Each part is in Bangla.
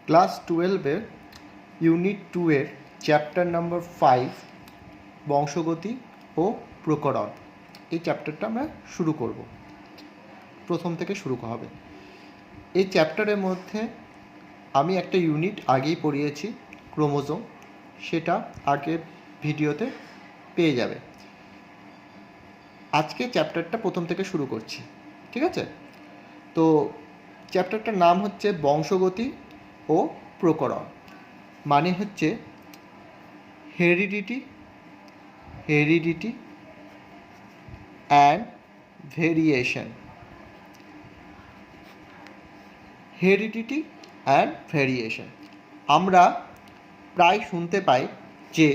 ক্লাস 12-এর ইউনিট 2-এর চ্যাপ্টার নাম্বার 5 বংশগতি ও প্রকরণ, এই চ্যাপ্টারটা আমরা শুরু করব। প্রথম থেকে শুরু হবে। এই চ্যাপ্টারের মধ্যে আমি একটা ইউনিট আগেই পড়িয়েছি, ক্রোমোজোম, সেটা আগের ভিডিওতে পেয়ে যাবে। আজকে চ্যাপ্টারটা প্রথম থেকে শুরু করছি, ঠিক আছে? তো চ্যাপ্টারটার নাম হচ্ছে বংশগতি ও প্রকরণ, মানে হচ্ছে heredity and variation. Heredity and variation আমরা প্রায় শুনতে পাই যে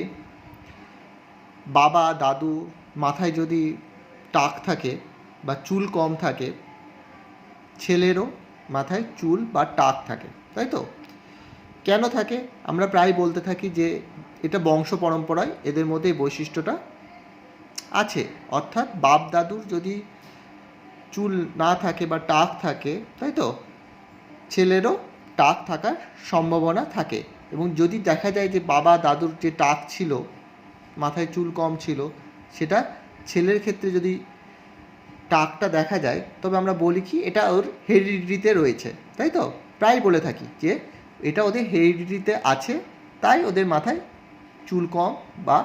বাবা দাদু মাথায় যদি টাক থাকে বা চুল কম থাকে, ছেলেরও মাথায় চুল বা টাক থাকে, তাই তো? কেন থাকে? আমরা প্রায় বলতে থাকি যে এটা বংশ পরম্পরায় এদের মধ্যে এই বৈশিষ্ট্যটা আছে। অর্থাৎ বাপ দাদুর যদি চুল না থাকে বা টাক থাকে, তাই তো, ছেলেরও টাক থাকার সম্ভাবনা থাকে। এবং যদি দেখা যায় যে বাবা দাদুর যে টাক ছিল, মাথায় চুল কম ছিল, সেটা ছেলের ক্ষেত্রে যদি টাকটা দেখা যায়, তবে আমরা বলি কি এটা ওর হেরিডিটিতে রয়েছে, তাই তো? প্রায় বলে থাকি যে এটা ওদের হেরিডিটিতে আছে, তাই ওদের মাথায় চুল কম বা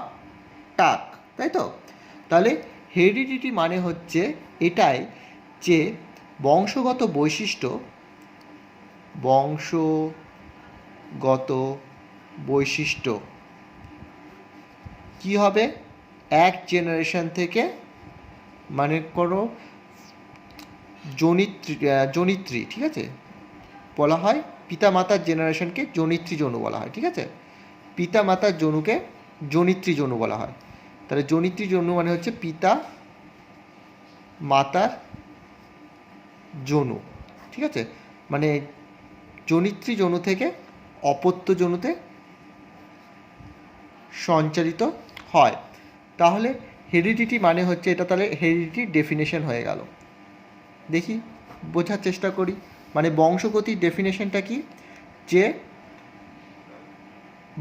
টাক, তাই তো? তাহলে হেরিডিটি মানে হচ্ছে এটাই যে বংশগত বৈশিষ্ট্য কী হবে? এক জেনারেশন থেকে, মানে কোনো জনিত্রী, ঠিক আছে, বলা হয় পিতামাতার জেনারেশনকে জনিত্রী জনু বলা হয়, ঠিক আছে? পিতামাতার জনুকে জনিত্রী জনু বলা হয়। তাহলে জনিত্রী জনু মানে হচ্ছে পিতা মাতার জনু, ঠিক আছে? মানে জনিত্রী জনু থেকে অপত্য জনুতে সঞ্চারিত হয়। তাহলে হেরিডিটি মানে হচ্ছে এটা, তাহলে হেরিডিটির ডেফিনেশন হয়ে গেল। দেখি বোঝার চেষ্টা করি। মানে বংশগতির ডেফিনেশনটা কি? যে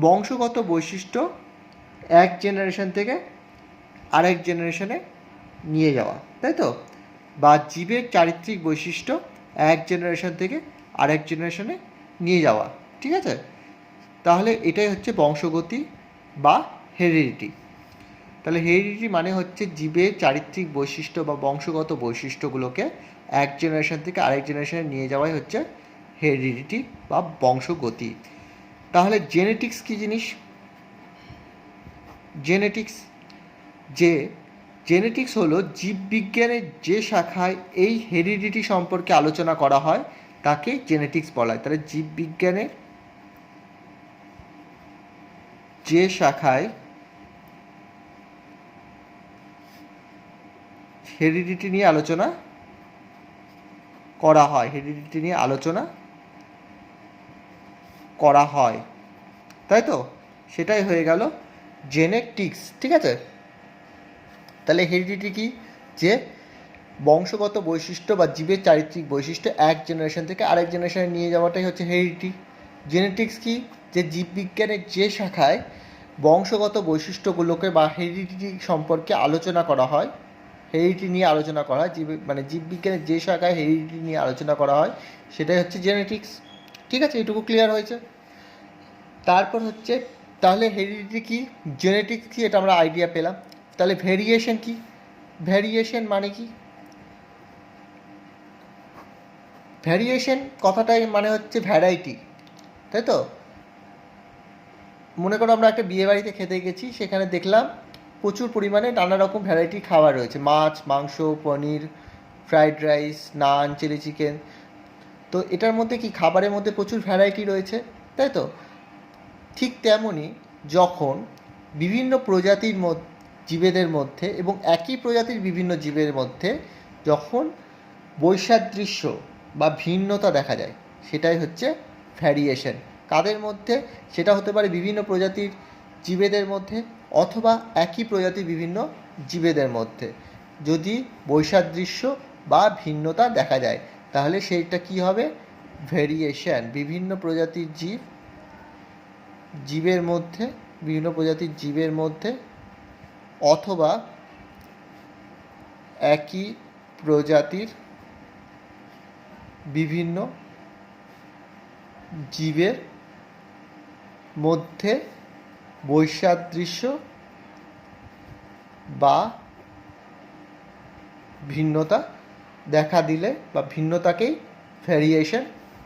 বংশগত বৈশিষ্ট্য এক জেনারেশন থেকে আরেক জেনারেশনে নিয়ে যাওয়া, তাই তো? বা জীবের চারিত্রিক বৈশিষ্ট্য এক জেনারেশন থেকে আরেক জেনারেশনে নিয়ে যাওয়া, ঠিক আছে? তাহলে এটাই হচ্ছে বংশগতি বা হেরিডিটি। তাহলে হেরিডিটি মানে হচ্ছে জীবের চারিত্রিক বৈশিষ্ট্য বা বংশগত বৈশিষ্ট্যগুলোকে এক জেনারেশন থেকে আরেক জেনারেশনে নিয়ে যাওয়াই হচ্ছে হেরিডিটি বা বংশগতি। তাহলে জেনেটিক্স কী জিনিস? জেনেটিক্স হলো জীববিজ্ঞানের যে শাখায় এই হেরিডিটি সম্পর্কে আলোচনা করা হয় তাকে জেনেটিক্স বলা হয়। তাহলে জীববিজ্ঞানের যে শাখায় হেরিডিটি নিয়ে আলোচনা করা হয়, তাই তো? সেটাই হয়ে গেল জেনেটিক্স, ঠিক আছে? তাহলে হেরিডিটি কি? যে বংশগত বৈশিষ্ট্য বা জীবের চারিত্রিক বৈশিষ্ট্য এক জেনারেশন থেকে আরেক জেনারেশনে নিয়ে যাওয়াটাই হচ্ছে হেরিডিটি। জেনেটিক্স কি? যে জীববিজ্ঞানের যে শাখায় বংশগত বৈশিষ্ট্যগুলোকে বা হেরিডিটি সম্পর্কে আলোচনা করা হয়, হেরিডিটি নিয়ে আলোচনা করা হয়, মানে জীববিজ্ঞানের যে শাখায় হেরিডিটি নিয়ে আলোচনা করা হয় সেটাই হচ্ছে জেনেটিক্স, ঠিক আছে? এটুকু ক্লিয়ার হয়েছে? তারপর হচ্ছে, তাহলে হেরিডিটি কি, জেনেটিক্স কি, এটা আমরা আইডিয়া পেলাম। তাহলে ভেরিয়েশন কি? ভ্যারিয়েশন মানে কি? ভ্যারিয়েশন কথাটাই মানে হচ্ছে ভ্যারাইটি, তাই তো? মনে করো আমরা একটা বিয়ে বাড়িতে খেতে গেছি, সেখানে দেখলাম প্রচুর পরিমাণে নানা রকম ভ্যারাইটি খাবার রয়েছে, মাছ, মাংস, পনির, ফ্রাইড রাইস, নান, চিলি চিকেন। তো এটার মধ্যে কি, খাবারের মধ্যে প্রচুর ভ্যারাইটি রয়েছে, তাই তো? ঠিক তেমনই যখন বিভিন্ন প্রজাতির জীবেদের মধ্যে এবং একই প্রজাতির বিভিন্ন জীবের মধ্যে যখন বৈসাদৃশ্য বা ভিন্নতা দেখা যায়, সেটাই হচ্ছে ভ্যারিয়েশন। কাদের মধ্যে? সেটা হতে পারে বিভিন্ন প্রজাতির জীবেদের মধ্যে অথবা একই প্রজাতির বিভিন্ন জীবেদের মধ্যে। যদি বৈসাদৃশ্য বা ভিন্নতা দেখা যায় তাহলে সেইটা কি হবে? ভেরিয়েশন, বিভিন্ন প্রজাতির জীবের মধ্যে, বিভিন্ন প্রজাতির জীবের মধ্যে অথবা একই প্রজাতির বিভিন্ন জীবের মধ্যে বৈসাদৃশ্য বা ভিন্নতা দেখা দিলে বা ভিন্নতাকেই ভ্যারিয়েশন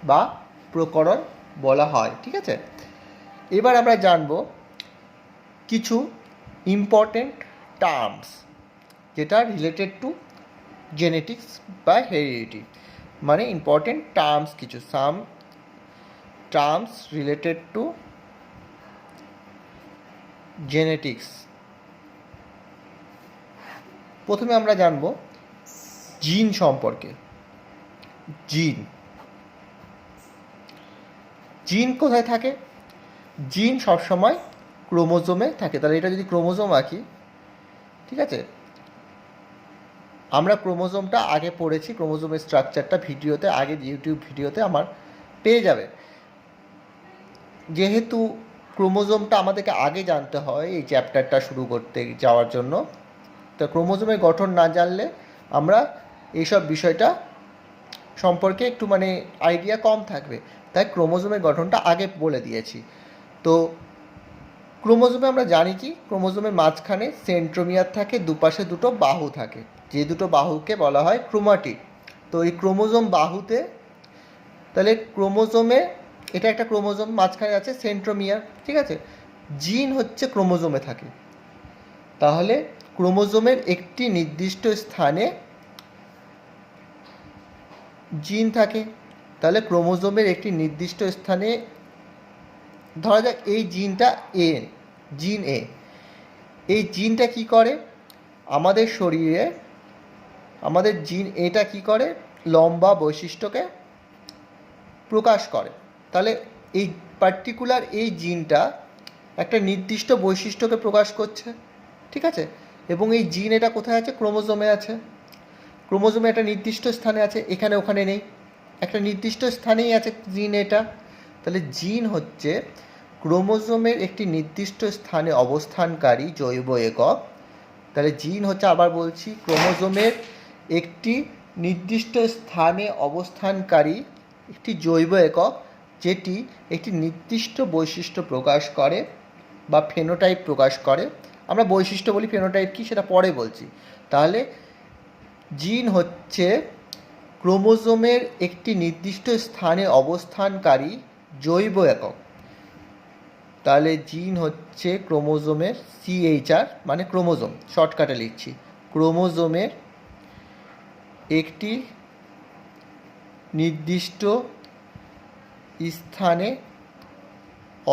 বা প্রকরণ বলা হয়। ঠিক আছে, এবার আমরা জানব কিছু ইম্পর্টেন্ট টার্মস যেটা রিলেটেড টু জেনেটিক্স বা হেরিডিটি, মানে ইম্পর্টেন্ট টার্মস কিছু, সাম টার্মস রিলেটেড টু জেনেটিক্স। প্রথমে আমরা জানব জিন সম্পর্কে। জিন কোথায় থাকে? জিন সবসময় ক্রোমোজোমে থাকে। তাহলে এটা যদি ক্রোমোজোম আঁকি, ঠিক আছে, আমরা ক্রোমোজোমটা আগে পড়েছি, ক্রোমোজোমের স্ট্রাকচারটা ভিডিওতে, আগে ইউটিউব ভিডিওতে আমার পেয়ে যাবে। যেহেতু ক্রোমোজোমটা আমাদেরকে আগে জানতে হয় এই চ্যাপ্টারটা শুরু করতে যাওয়ার জন্য, তো ক্রোমোজোমের গঠন না জানলে আমরা এইসব বিষয়টা সম্পর্কে একটু মানে আইডিয়া কম থাকবে, তাই ক্রোমোজোমের গঠনটা আগে বলে দিয়েছি। তো ক্রোমোজোমে আমরা জানি কি, ক্রোমোজোমের মাঝখানে সেন্ট্রোমিয়ার থাকে, দুপাশে দুটো বাহু থাকে, যে দুটো বাহুকে বলা হয় ক্রোমাটিড। তো এই ক্রোমোজোম বাহুতে, তাহলে ক্রোমোজোমে, এটা একটা ক্রোমোজোম, মাঝখানে আছে সেন্ট্রোমিয়ার, ঠিক আছে। জিন হচ্ছে ক্রোমোজোমে থাকে, তাহলে ক্রোমোজোমের একটি নির্দিষ্ট স্থানে জিন থাকে। তাহলে ক্রোমোজোমের একটি নির্দিষ্ট স্থানে, ধরা যাক এই জিনটা জিন এ, এই জিনটা কি করে আমাদের শরীরে, আমাদের জিন এটা কি করে, লম্বা বৈশিষ্ট্যকে প্রকাশ করে। তাহলে এই পার্টিকুলার এই জিনটা একটা নির্দিষ্ট বৈশিষ্ট্যকে প্রকাশ করছে, ঠিক আছে। এবং এই জিন এটা কোথায় আছে? ক্রোমোজোমে আছে। ক্রোমোজোমে একটা নির্দিষ্ট স্থানে আছে, এখানে ওখানে নেই, একটা নির্দিষ্ট স্থানেই আছে জিন এটা। তাহলে জিন হচ্ছে ক্রোমোজোমের একটি নির্দিষ্ট স্থানে অবস্থানকারী জৈব একক। তাহলে জিন হচ্ছে, আবার বলছি, ক্রোমোজোমের একটি নির্দিষ্ট স্থানে অবস্থানকারী একটি জৈব একক, যেটি একটি নির্দিষ্ট বৈশিষ্ট্য প্রকাশ করে বা ফেনোটাইপ প্রকাশ করে। আমরা বৈশিষ্ট্য বলি, ফেনোটাইপ কি সেটা পরে বলছি। তাহলে জিন হচ্ছে ক্রোমোজোমের একটি নির্দিষ্ট স্থানে অবস্থানকারী জৈব একক। তাহলে জিন হচ্ছে ক্রোমোজোমের, CHR মানে ক্রোমোজোম, শর্টকাটে লিখছি, ক্রোমোজোমের একটি নির্দিষ্ট স্থানে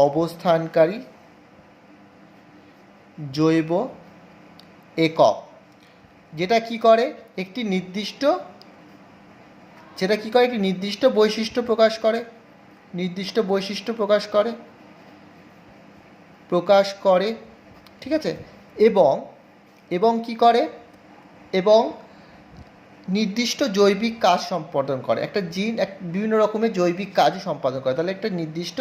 অবস্থানকারী জৈব একক, যেটা কি করে, একটি নির্দিষ্ট বৈশিষ্ট্য প্রকাশ করে, ঠিক আছে। এবং কি করে, এবং নির্দিষ্ট জৈবিক কাজ সম্পাদন করে। একটা জিন বিভিন্ন রকমের জৈবিক কাজ সম্পাদন করে, তাহলে একটা নির্দিষ্ট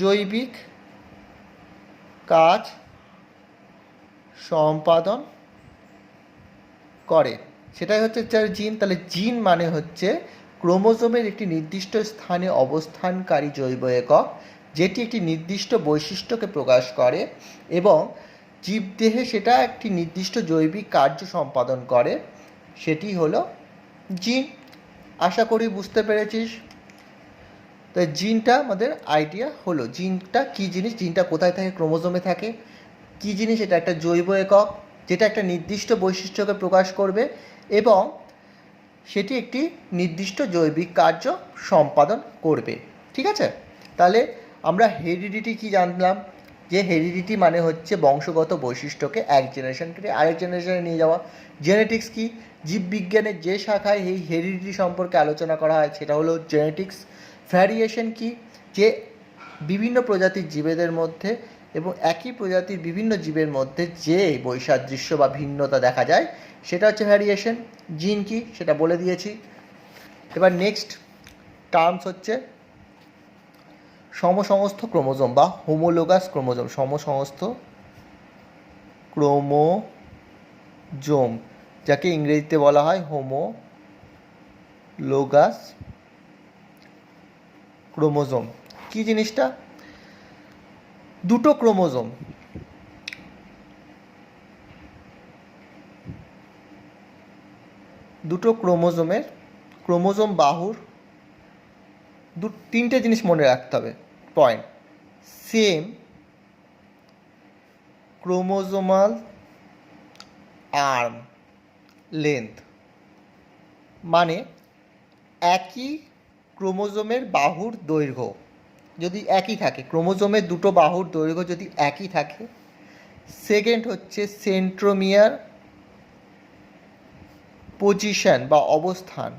জৈবিক কাজ সম্পাদন করে, সেটাই হচ্ছে যার জিন। তাহলে জিন মানে হচ্ছে ক্রোমোজোমের একটি নির্দিষ্ট স্থানে অবস্থানকারী জৈব একক, যেটি একটি নির্দিষ্ট বৈশিষ্ট্যকে প্রকাশ করে এবং জীবদেহে সেটা একটি নির্দিষ্ট জৈবিক কার্য সম্পাদন করে, সেটি হলো জিন। আশা করি বুঝতে পেরেছিস। তাই জিনটা আমাদের আইডিয়া হলো, জিনটা কী জিনিস, জিনটা কোথায় থাকে, ক্রোমোজোমে থাকে। কী জিনিস? এটা একটা জৈব একক, যেটা একটা নির্দিষ্ট বৈশিষ্ট্যকে প্রকাশ করবে এবং সেটি একটি নির্দিষ্ট জৈবিক কার্য সম্পাদন করবে, ঠিক আছে। তাহলে আমরা হেরিডিটি কি জানলাম, যে হেরিডিটি মানে হচ্ছে বংশগত বৈশিষ্ট্যকে এক জেনারেশন থেকে আরেক জেনারেশনে নিয়ে যাওয়া। জেনেটিক্স কি? জীববিজ্ঞানের যে শাখায় এই হেরিডিটি সম্পর্কে আলোচনা করা হয় সেটা হলো জেনেটিক্স। ভ্যারিয়েশন কি? যে বিভিন্ন প্রজাতির জীবেদের মধ্যে এবং একই প্রজাতির বিভিন্ন জীবের মধ্যে যে বৈসাদৃশ্য বা ভিন্নতা দেখা যায় সেটা হচ্ছে ভ্যারিয়েশন। জিন কি সেটা বলে দিয়েছি। এবার নেক্সট টার্মস হচ্ছে সমসংস্থ ক্রোমোজোম বা হোমোলোগাস ক্রোমোজোম। সমসংস্থ ক্রোমোজোম, যাকে ইংরেজিতে বলা হয় হোমোলোগাস ক্রোমোজোম। কি জিনিসটা? দুটো ক্রোমোজোম, দুটো ক্রোমোজোমের ক্রোমোজোম বাহুর তিনটে জিনিস মনে রাখতে হবে point. Same chromosomal arm length, মানে একই ক্রোমোজোমের বাহুর দৈর্ঘ্য যদি একই থাকে, ক্রোমোজোমের দুটো বাহুর দৈর্ঘ্য যদি একই থাকে। সেকেন্ড হচ্ছে সেন্ট্রোমিয়ার পজিশন বা অবস্থান,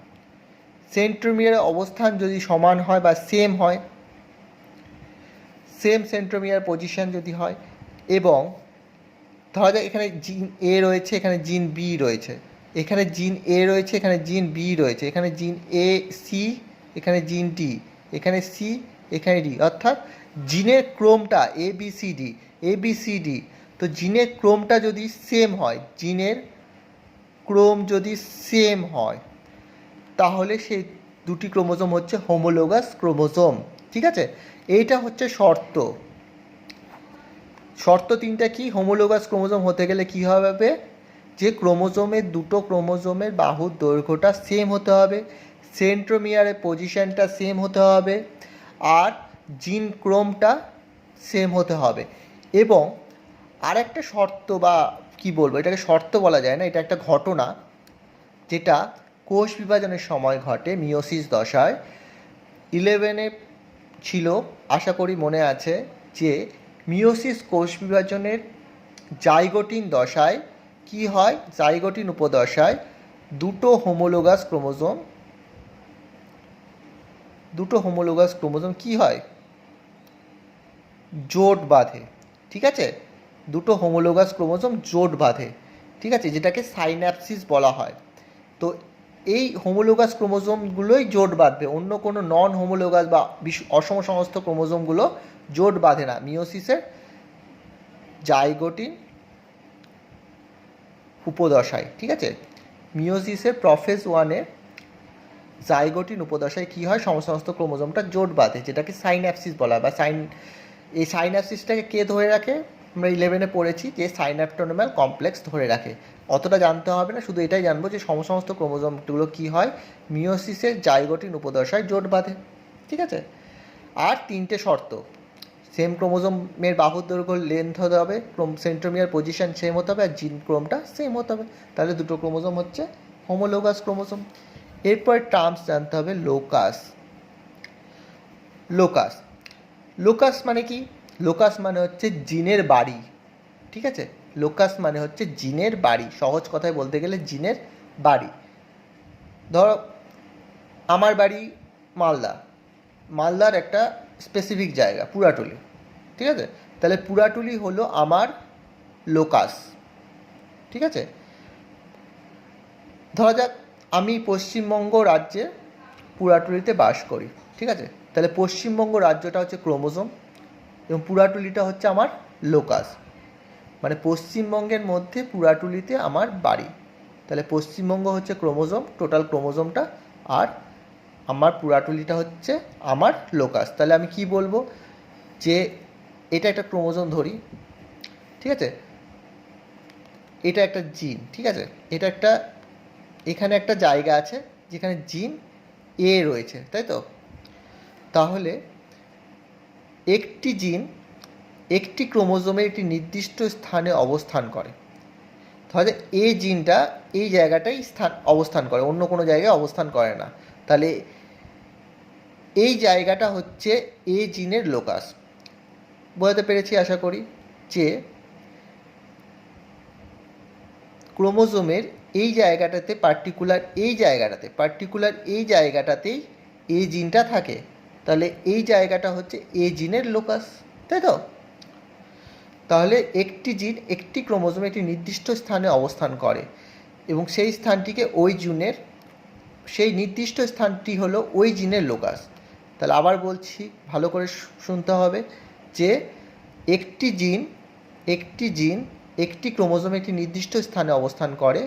সেন্ট্রোমিয়ারের অবস্থান যদি সমান হয় বা সেম হয়, সেম সেন্ট্রোমিয়ার পজিশন যদি হয়, এবং ধরা যাক এখানে জিন এ রয়েছে, এখানে জিন বি রয়েছে, এখানে জিন এ রয়েছে, এখানে জিন বি রয়েছে, এখানে জিন এ সি, এখানে জিন ডি, এখানে সি, এখানে ডি, অর্থাৎ জিনের ক্রমটা A B C D, A B C D. তো জিনের ক্রমটা যদি সেম হয়, জিনের ক্রম যদি সেম হয়, তাহলে সেই দুটি ক্রোমোজোম হচ্ছে হোমোলোগাস ক্রোমোজোম। ঠিক আছে, এইটা হচ্ছে শর্ত। শর্ত তিনটা কি? হোমোলোগাস ক্রোমোজোম হতে গেলে কী হবে? যে ক্রোমোজোমের দুটো ক্রোমোজোমের বাহুর দৈর্ঘ্যটা সেম হতে হবে, সেন্ট্রোমিয়ারের পজিশনটা সেম হতে হবে, আর জিন ক্রমটা সেম হতে হবে। এবং আরেকটা শর্ত, বা কি বলবো, এটাকে শর্ত বলা যায় না, এটা একটা ঘটনা যেটা কোষ বিভাজনের সময় ঘটে মিওসিস দশায়। 11-এ ছিল, আশা করি মনে আছে, যে মিওসিস কোষ বিভাজনের জাইগোটিন দশায় কি হয়? জাইগোটিন উপদশায় দুটো হোমোলোগাস ক্রোমোজোম কি হয়? জোট বাঁধে। ঠিক আছে, দুটো হোমোলোগাস ক্রোমোজোম জোট বাঁধে। ঠিক আছে, যেটাকে সাইন্যাপসিস বলা হয়। তো এই হোমোলোগাস ক্রোমোজোমগুলোই জোট বাঁধবে, অন্য কোনো নন হোমোলোগাস বা অসমসংস্থ ক্রোমোজোমগুলো জোট বাঁধে না মিওসিসের জাইগোটিন উপদশায়। ঠিক আছে, মিওসিসের প্রফেজ 1-এ জাইগোটিন উপদশায় কী হয়? সমস্ত ক্রোমোজোমটা জোট বাঁধে, যেটাকে সাইন্যাপসিস বলা হয়। বা এই সাইন্যাপসিসটাকে কে ধরে রাখে? আমরা 11-এ পড়েছি যে সাইন্যাপটোনোমাল কমপ্লেক্স ধরে রাখে। অতটা জানতে হবে না, শুধু এটাই জানবো যে সমস্ত ক্রোমোজোমগুলো কী হয়? মিওসিসের জাইগোটিন উপদশায় জোট বাঁধে। ঠিক আছে, আর তিনটে শর্ত: সেম ক্রোমোজোমের বাহুর দৈর্ঘ্য লেন্থ হতে হবে, সেন্ট্রোমিয়ার পজিশন সেম হতে হবে, আর জিন ক্রমটা সেম হতে হবে। তাহলে দুটো ক্রোমোজোম হচ্ছে হোমোলোগাস ক্রোমোজোম। এরপর টার্মস জানতে হবে লোকাস। লোকাস লোকাস মানে কি? লোকাস মানে হচ্ছে জিনের বাড়ি। ঠিক আছে, লোকাস মানে হচ্ছে জিনের বাড়ি, সহজ কথায় বলতে গেলে জিনের বাড়ি। ধরো আমার বাড়ি মালদার একটা স্পেসিফিক জায়গা পুরাটুলি। ঠিক আছে, তাহলে পুরাটুলি হলো আমার লোকাস। ঠিক আছে, ধরা যাক আমি পশ্চিমবঙ্গ রাজ্যে পুরাটুলিতে বাস করি। ঠিক আছে, তাহলে পশ্চিমবঙ্গ রাজ্যটা হচ্ছে ক্রোমোজোম এবং পুরাটুলিটা হচ্ছে আমার লোকাস। মানে পশ্চিমবঙ্গের মধ্যে পুরাটুলিতে আমার বাড়ি, তাহলে পশ্চিমবঙ্গ হচ্ছে ক্রোমোজোম, টোটাল ক্রোমোজোমটা, আর আমার পুরাটুলিটা হচ্ছে আমার লোকাস। তাহলে আমি কি বলবো? যে এটা একটা ক্রোমোজোম ধরি। ঠিক আছে, এটা একটা জিন। ঠিক আছে, এটা একটা, এখানে একটা জায়গা আছে যেখানে জিন এ রয়েছে, তাই তো? তাহলে একটি জিন একটি ক্রোমোজোমের একটি নির্দিষ্ট স্থানে অবস্থান করে। তাহলে এ জিনটা এই জায়গাটাই অবস্থান করে, অন্য কোনো জায়গায় অবস্থান করে না। তাহলে এই জায়গাটা হচ্ছে এ জিনের লোকাস। বোঝাতে পেরেছি আশা করি যে ক্রোমোজোমের এই জায়গাটাতে পার্টিকুলার এই জায়গাটাতেই এ জিনটা থাকে। তাহলে এই জায়গাটা হচ্ছে এ জিনের লোকাস, তাই তো? তাহলে একটি জিন একটি ক্রোমোজোমে একটি নির্দিষ্ট স্থানে অবস্থান করে এবং সেই স্থানটিকে ওই জিনের সেই নির্দিষ্ট স্থানটি হলো ওই জিনের লোকাস। তাহলে আবার বলছি, ভালো করে শুনতে হবে যে একটি জিন একটি ক্রোমোজোমে একটি নির্দিষ্ট স্থানে অবস্থান করে,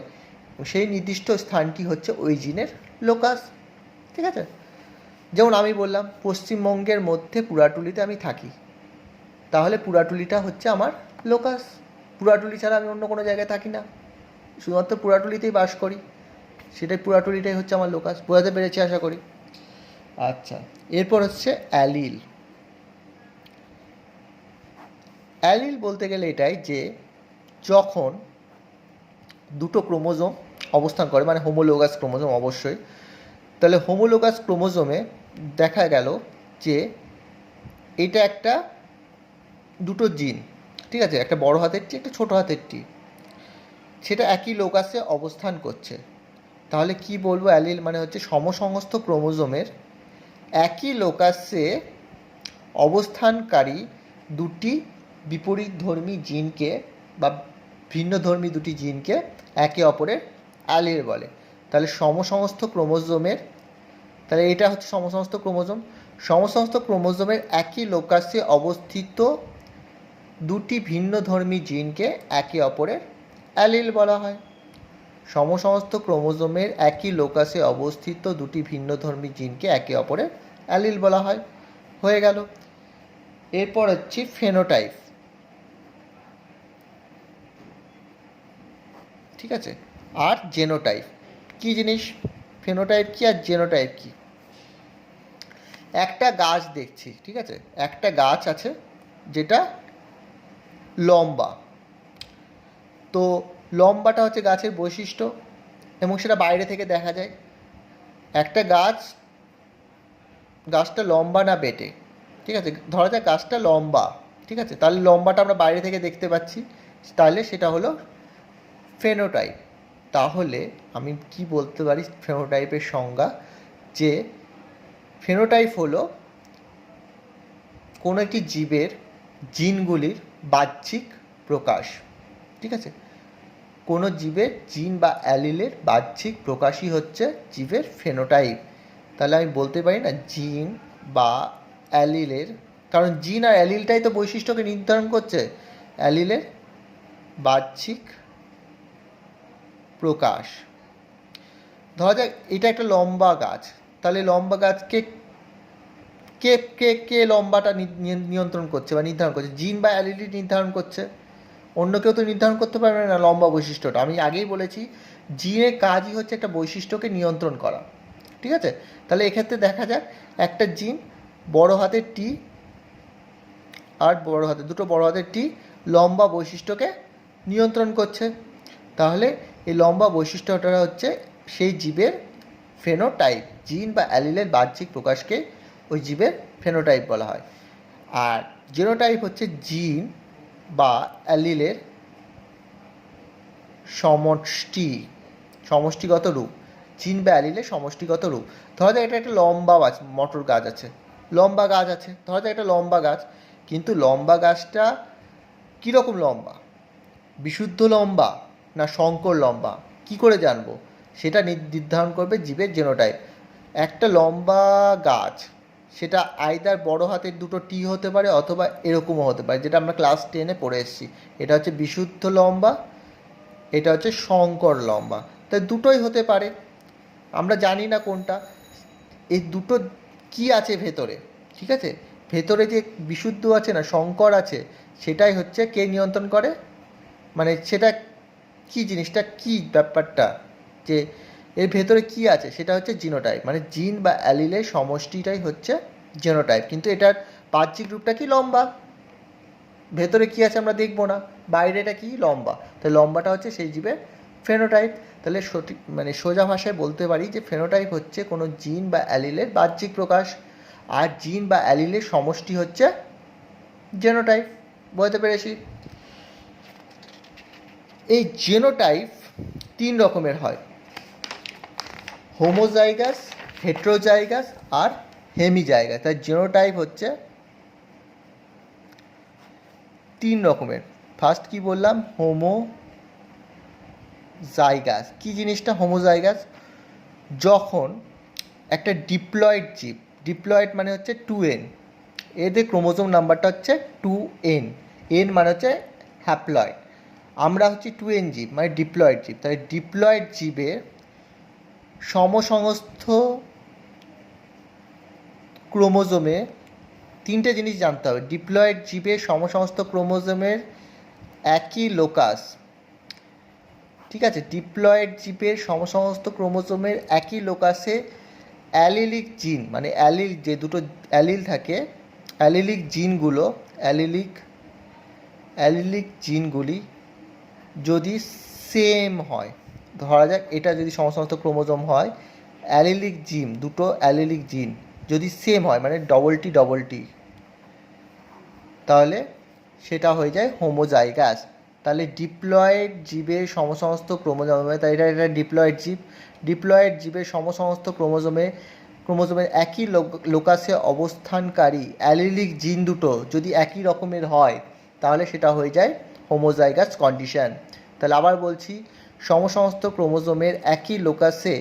সেই নির্দিষ্ট স্থানটি হচ্ছে ওই জিনের লোকাস। ঠিক আছে? যেমন আমি বললাম পশ্চিমবঙ্গের মধ্যে পুরাটুলিতে আমি থাকি, তাহলে পুরাটুলিটা হচ্ছে আমার লোকাস। পুরাটুলি ছাড়া আমি অন্য কোনো জায়গায় থাকি না, শুধুমাত্র পুরাটুলিতেই বাস করি, সেটাই পুরাটুলিটাই হচ্ছে আমার লোকাস। বোঝাতে পেরেছি আশা করি। আচ্ছা, এরপর হচ্ছে অ্যালিল। অ্যালিল বলতে গেলে এটাই যে যখন দুটো ক্রোমোজোম অবস্থান করে, মানে হোমোলোগাস ক্রোমোজোম অবশ্যই, তাহলে হোমোলোগাস ক্রোমোজোমে দেখা গেল যে এটা একটা দুটো জিন, ঠিক আছে, একটা বড় হাতের টি, একটা ছোটো হাতের টি, সেটা একই লোকাসে অবস্থান করছে। তাহলে কি বলবো, অ্যালিল মানে হচ্ছে সমসংস্থ ক্রোমোজোমের একই লোকাসে অবস্থানকারী দুটি বিপরীতধর্মী জিনকে বা ভিন্নধর্মী দুটি জিনকে একে অপরের অ্যালিল বলে। তাহলে সমসমস্ত ক্রোমোজোমের, তাহলে এটা হচ্ছে সমসমস্ত ক্রোমোজোম, সমসমস্ত ক্রোমোজোমের একই লোকাসে অবস্থিত দুটি ভিন্নধর্মী জিনকে একে অপরের অ্যালিল বলা হয়। সমসমস্ত ক্রোমোজোমের একই লোকাসে অবস্থিত দুটি ভিন্নধর্মী জিনকে একে অপরের অ্যালিল বলা হয়। হয়ে গেল। এরপর হচ্ছে ফেনোটাইপ। ঠিক আছে, আর জেনোটাইপ। কী জিনিস ফেনোটাইপ কী আর জেনোটাইপ কী? একটা গাছ দেখছি, ঠিক আছে, একটা গাছ আছে যেটা লম্বা, তো লম্বাটা হচ্ছে গাছের বৈশিষ্ট্য এবং সেটা বাইরে থেকে দেখা যায়। একটা গাছটা লম্বা না বেটে, ঠিক আছে, ধরা যাক গাছটা লম্বা, ঠিক আছে, তাহলে লম্বাটা আমরা বাইরে থেকে দেখতে পাচ্ছি, তাহলে সেটা হলো ফেনোটাইপ। তাহলে আমি কি বলতে পারি ফেনোটাইপের সংজ্ঞা, যে ফেনোটাইপ হলো কোনো একটি জীবের জিনগুলির বাহ্যিক প্রকাশ। ঠিক আছে, কোনো জীবের জিন বা অ্যালিলের বাহ্যিক প্রকাশই হচ্ছে জীবের ফেনোটাইপ। তাহলে আমি বলতে পারি না জিন বা অ্যালিলের, কারণ জিন আর অ্যালিলটাই তো বৈশিষ্ট্যকে নির্ধারণ করছে, অ্যালিলের বাহ্যিক প্রকাশ। ধরা যাক এটা একটা লম্বা গাছ, তাহলে লম্বা গাছকে কে কে কে লম্বাটা নিয়ন্ত্রণ করছে বা নির্ধারণ করছে? জিন বা অ্যালিলি নির্ধারণ করছে, অন্য কেউ তো নির্ধারণ করতে পারবে না লম্বা বৈশিষ্ট্যটা। আমি আগেই বলেছি জিনের কাজই হচ্ছে একটা বৈশিষ্ট্যকে নিয়ন্ত্রণ করা। ঠিক আছে, তাহলে এক্ষেত্রে দেখা যাক একটা জিন বড় হাতের টি আর দুটো বড় হাতের টি লম্বা বৈশিষ্ট্যকে নিয়ন্ত্রণ করছে। তাহলে এই লম্বা বৈশিষ্ট্যটা হচ্ছে সেই জীবের ফেনোটাইপ। জিন বা অ্যালিলের বাহ্যিক প্রকাশকে ওই জীবের ফেনোটাইপ বলা হয়। আর জেনোটাইপ হচ্ছে জিন বা অ্যালিলের সমষ্টিগত রূপ। জিন বা অ্যালিলের সমষ্টিগত রূপ। ধরা যাক এটা একটা লম্বা মটর গাছ আছে, ধরা যাক একটা লম্বা গাছ, কিন্তু লম্বা গাছটা কীরকম লম্বা? বিশুদ্ধ লম্বা না শঙ্কর লম্বা? কি করে জানবো? সেটা নির্ধারণ করবে জীবের জেনোটাইপ। একটা লম্বা গাছ সেটা আইদার বড় হাতের দুটো টি হতে পারে অথবা এরকমও হতে পারে, যেটা আমরা ক্লাস 10-এ পড়ে এসেছি। এটা হচ্ছে বিশুদ্ধ লম্বা, এটা হচ্ছে শঙ্কর লম্বা। তাই দুটোই হতে পারে, আমরা জানি না কোনটা। এই দুটো কি আছে ভেতরে, ঠিক আছে, ভেতরে যে বিশুদ্ধ আছে না শঙ্কর আছে, সেটাই হচ্ছে কে নিয়ন্ত্রণ করে, মানে সেটা কি জিনিসটা, কি ব্যাপারটা, যে এর ভেতরে কি আছে সেটা হচ্ছে জিনোটাইপ। মানে জিন বা অ্যালিলের সমষ্টিটাই হচ্ছে জিনোটাইপ। কিন্তু এটার বাহ্যিক রূপটা কি লম্বা, ভেতরে কি আছে আমরা দেখবো না, বাইরে এটা কি লম্বা, তাই লম্বাটা হচ্ছে সেই জীবের ফেনোটাইপ। তাহলে সঠিক মানে সোজা ভাষায় বলতে পারি যে ফেনোটাইপ হচ্ছে কোনো জিন বা অ্যালিলের বাহ্যিক প্রকাশ, আর জিন বা অ্যালিলের সমষ্টি হচ্ছে জেনোটাইপ। বুঝতে পেরেছি? এই জেনোটাইপ 3 রকমের হয়, হোমোজাইগাস, হেটেরোজাইগাস আর হেমিজাইগাস। তাই জেনোটাইপ হচ্ছে 3 রকমের। ফার্স্ট কি বললাম? হোমোজাইগাস। কি জিনিসটা হোমোজাইগাস? যখন একটা ডিপ্লয়েড জীব, ডিপ্লয়েড মানে হচ্ছে 2n, এদের ক্রোমোজোম নাম্বারটা হচ্ছে 2n, n মানে হচ্ছে হ্যাপ্লয়েড, আমরা হচ্ছে 2n জীব মানে ডিপ্লয়েড জীব। তাই ডিপ্লয়েড জীবের সমসংস্থ ক্রোমোজোমে তিনটে জিনিস জানতে হবে। ডিপ্লয়েড জীবের সমসমস্ত ক্রোমোজোমের একই লোকাস, ঠিক আছে, ডিপ্লয়েড জীবের সমসমস্ত ক্রোমোজোমের একই লোকাসে অ্যালিলিক জিন, মানে অ্যালিল, যে দুটো অ্যালিল থাকে, অ্যালিলিক জিনগুলো, অ্যালিলিক জিনগুলি যদি সেম হয়, ধরা যাক এটা যদি সমসমস্ত ক্রোমোজোম হয়, অ্যালিলিক জিন, দুটো অ্যালিলিক জিন যদি সেম হয় মানে ডবল টি, তাহলে সেটা হয়ে যায় হোমোজাইগাস। তাহলে ডিপ্লয়েড জীবের সমসমস্ত ক্রোমোজোমে, তাই এটা ডিপ্লয়েড জীব, ডিপ্লয়েড জীবের সমসমস্ত ক্রোমোজোমের একই লোকাসে অবস্থানকারী অ্যালিলিক জিন দুটো যদি একই রকমের হয় তাহলে সেটা হয়ে যায় হোমোজাইগাস কন্ডিশন। তাহলে আবার বলছি, সমসমস্ত ক্রোমোজোমের একই লোকাসে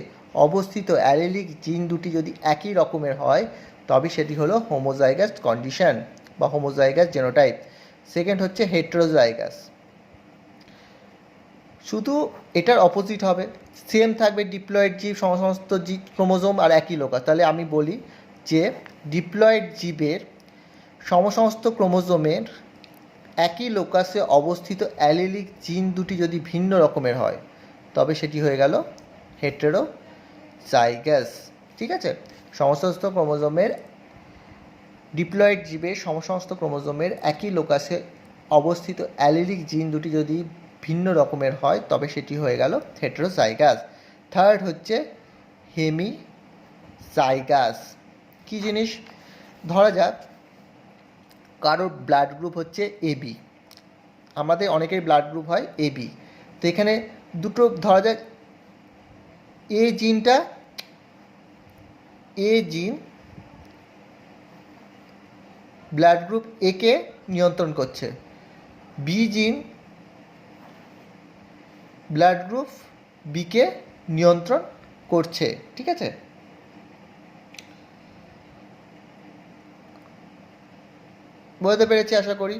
অবস্থিত অ্যালিলিক জিন দুটি যদি একই রকমের হয় তবে সেটি হলো হোমোজাইগাস কন্ডিশন বা হোমোজাইগাস জেনোটাইপ। সেকেন্ড হচ্ছে হেটেরোজাইগাস, শুধু এটার অপোজিট হবে, সেম থাকবে ডিপ্লয়েড জীব সমস্ত জীব ক্রোমোজোম আর একই লোকাস। তাহলে আমি বলি যে ডিপ্লয়েড জীবের সমস্ত ক্রোমোজোমের একই লোকাসে অবস্থিত অ্যালিলিক জিন দুটি যদি ভিন্ন রকমের হয় তবে সেটি হয়ে গেল হেটেরোজাইগাস, ঠিক আছে। সমস্ত ক্রোমোজোমের, ডিপ্লয়েড জীবের সমস্ত ক্রোমোজোমের একই লোকাসে অবস্থিত অ্যালিলিক জিন দুটি যদি ভিন্ন রকমের হয় তবে সেটি হয়ে গেল হেটেরোজাইগাস। থার্ড হচ্ছে হেমিজাইগাস। কী জিনিস? ধরা যাক কারোর ব্লাড গ্রুপ হচ্ছে এবি, আমাদের অনেকের ব্লাড গ্রুপ হয় এবি, তো এখানে দুটো, ধরা যাক এ জিনটা, এ জিন ব্লাড গ্রুপ এ কে নিয়ন্ত্রণ করছে, বি জিন ব্লাড গ্রুপ বি কে নিয়ন্ত্রণ করছে, ঠিক আছে। বুঝতে পেরেছি আশা করি।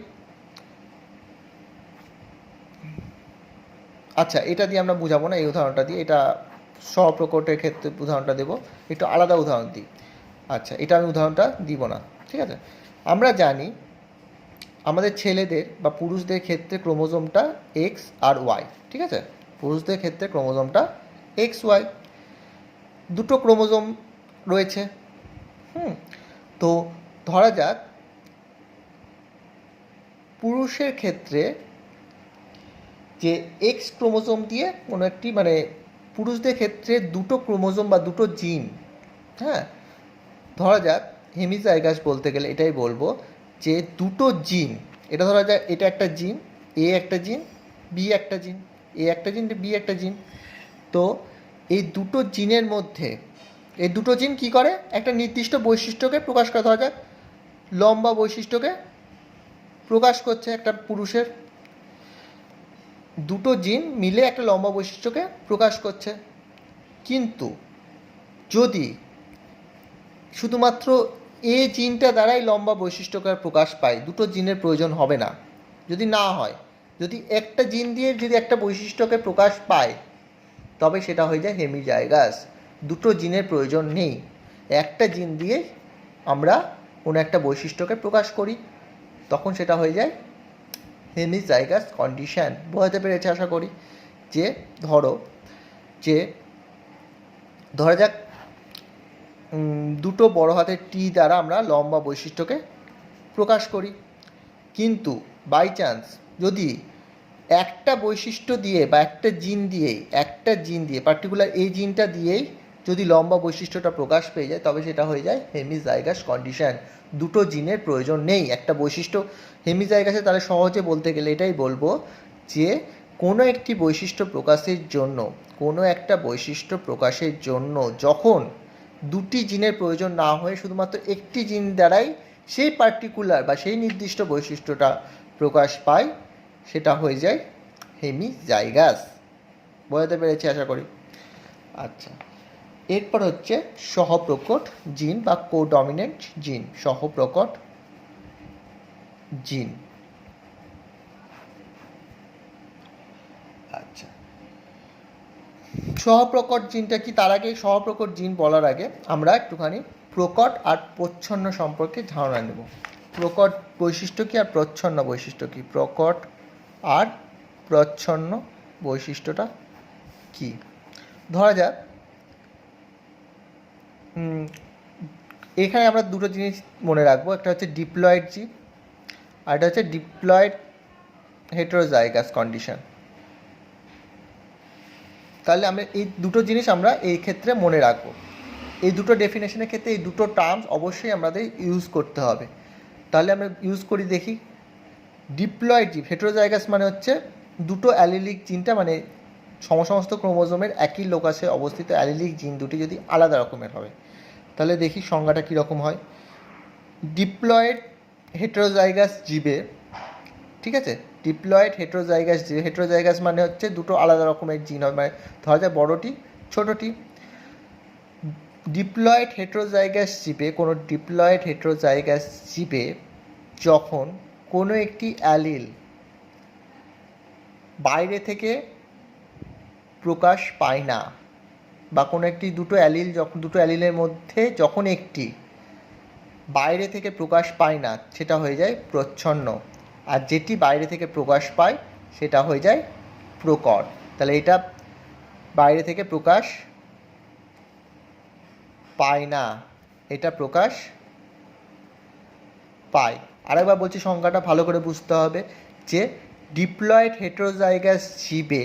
আচ্ছা, এটা দিয়ে আমরা বুঝাবো না, এই উদাহরণটা দিয়ে, এটা স্বপ্রকটের ক্ষেত্রে উদাহরণটা দেবো, একটু আলাদা উদাহরণ দিই। আচ্ছা, এটা আমি উদাহরণটা দিব না, ঠিক আছে। আমরা জানি আমাদের ছেলেদের বা পুরুষদের ক্ষেত্রে ক্রোমোজোমটা এক্স আর ওয়াই, ঠিক আছে, পুরুষদের ক্ষেত্রে ক্রোমোজোমটা এক্স ওয়াই, দুটো ক্রোমোজোম রয়েছে। তো ধরা যাক পুরুষের ক্ষেত্রে যে এক্স ক্রোমোজোম দিয়ে কোনো একটি, মানে পুরুষদের ক্ষেত্রে দুটো ক্রোমোজোম বা দুটো জিন, হ্যাঁ, ধরা যাক হেমিজাইগাস বলতে গেলে এটাই বলবো যে দুটো জিন, এটা ধরা যাক এটা একটা জিন, এ একটা জিন, বি একটা জিন, এ একটা জিন, বি একটা জিন। তো এই দুটো জিনের মধ্যে, এই দুটো জিন কী করে, একটা নির্দিষ্ট বৈশিষ্ট্যকে প্রকাশ করে, ধরা যাক লম্বা বৈশিষ্ট্যকে প্রকাশ করছে একটা পুরুষের, দুটো জিন মিলে একটা লম্বা বৈশিষ্ট্যকে প্রকাশ করছে। কিন্তু যদি শুধুমাত্র এ জিনটা দ্বারাই লম্বা বৈশিষ্ট্যকে প্রকাশ পায়, দুটো জিনের প্রয়োজন হবে না। যদি না হয়, যদি একটা জিন দিয়ে যদি একটা বৈশিষ্ট্যকে প্রকাশ পায় তবে সেটা হয়ে যায় হেমিজাইগাস, দুটো জিনের প্রয়োজন নেই, একটা জিন দিয়ে আমরা কোনো একটা বৈশিষ্ট্যকে প্রকাশ করি, তখন সেটা হয়ে যায় হেমিজাইগাস কন্ডিশন। বোঝাতে পেরেছে আশা করি। যে ধরা যাক দুটো বড় হাতের টি দ্বারা আমরা লম্বা বৈশিষ্ট্যকে প্রকাশ করি, কিন্তু বাই চান্স যদি একটা বৈশিষ্ট্য দিয়ে বা একটা জিন দিয়ে পার্টিকুলার এই জিনটা দিয়েই যদি লম্বা বৈশিষ্ট্যটা প্রকাশ পেয়ে যায় তবে সেটা হয়ে যায় হেমিজাইগাস কন্ডিশন, দুটো জিনের প্রয়োজন নেই, একটা বৈশিষ্ট্য। হেমিজাইগাসে তাহলে সহজে বলতে গেলে এটাই বলবো যে কোনো একটি বৈশিষ্ট্য প্রকাশের জন্য যখন দুটি জিনের প্রয়োজন না হয়ে শুধুমাত্র একটি জিন দ্বারাই সেই পার্টিকুলার বা সেই নির্দিষ্ট বৈশিষ্ট্যটা প্রকাশ পায় সেটা হয়ে যায় হেমিজাইগাস। বোঝাতে পেরেছি আশা করি। আচ্ছা, এরপর হচ্ছে সহপ্রকট জিন বা কোডমিনেন্ট জিন, সহপ্রকট জিন। আচ্ছা, সহপ্রকট জিনটা কি? তার আগে সহপ্রকট জিন বলার আগে আমরা একটুখানি প্রকট আর প্রচ্ছন্ন সম্পর্কে ধারণা নেব। প্রকট বৈশিষ্ট্য কি আর প্রচ্ছন্ন বৈশিষ্ট্য কি? প্রকট আর প্রচ্ছন্ন বৈশিষ্ট্যটা কি? ধরা যাক এখানে আমরা দুটো জিনিস মনে রাখবো, একটা হচ্ছে ডিপ্লয়েড জিন আর একটা হচ্ছে ডিপ্লয়েড হেটেরোজাইগাস কন্ডিশন। তাহলে আমরা এই দুটো জিনিস আমরা এই ক্ষেত্রে মনে রাখবো। এই দুটো ডেফিনেশনের ক্ষেত্রে এই দুটো টার্মস অবশ্যই আমাদের ইউজ করতে হবে। তাহলে আমরা ইউজ করি, দেখি। ডিপ্লয়েড জিন হেটেরোজাইগাস মানে হচ্ছে দুটো অ্যালিলিক জিনটা, মানে সমস্ত ক্রোমোজোমের একই লোকাসে অবস্থিত অ্যালিলিক জিন দুটি যদি আলাদা রকমের হবে, তাহলে দেখি সংজ্ঞাটা কীরকম হয়। ডিপ্লয়েড হেটেরোজাইগাস জীবে, ঠিক আছে, ডিপ্লয়েড হেটেরোজাইগাস জীবে, হেটেরোজাইগাস মানে হচ্ছে দুটো আলাদা রকমের জিন হবে, মানে ধরা যায় বড়টি ছোটোটি। ডিপ্লয়েড হেটেরোজাইগাস জীবে, কোনো ডিপ্লয়েড হেটেরোজাইগাস জীবে যখন কোনো একটি অ্যালিল বাইরে থেকে প্রকাশ পায় না, বা কোনো একটি দুটো অ্যালিলের মধ্যে যখন একটি বাইরে থেকে প্রকাশ পায় না, সেটা হয়ে যায় প্রচ্ছন্ন। আর যেটি বাইরে থেকে প্রকাশ পায় সেটা হয়ে যায় প্রকট। তাহলে এটা বাইরে থেকে প্রকাশ পায় না, এটা প্রকাশ পায়। আরেকবার বলছি, সংখ্যাটা ভালো করে বুঝতে হবে যে ডিপ্লয়েড হেটেরোজাইগাস জীবে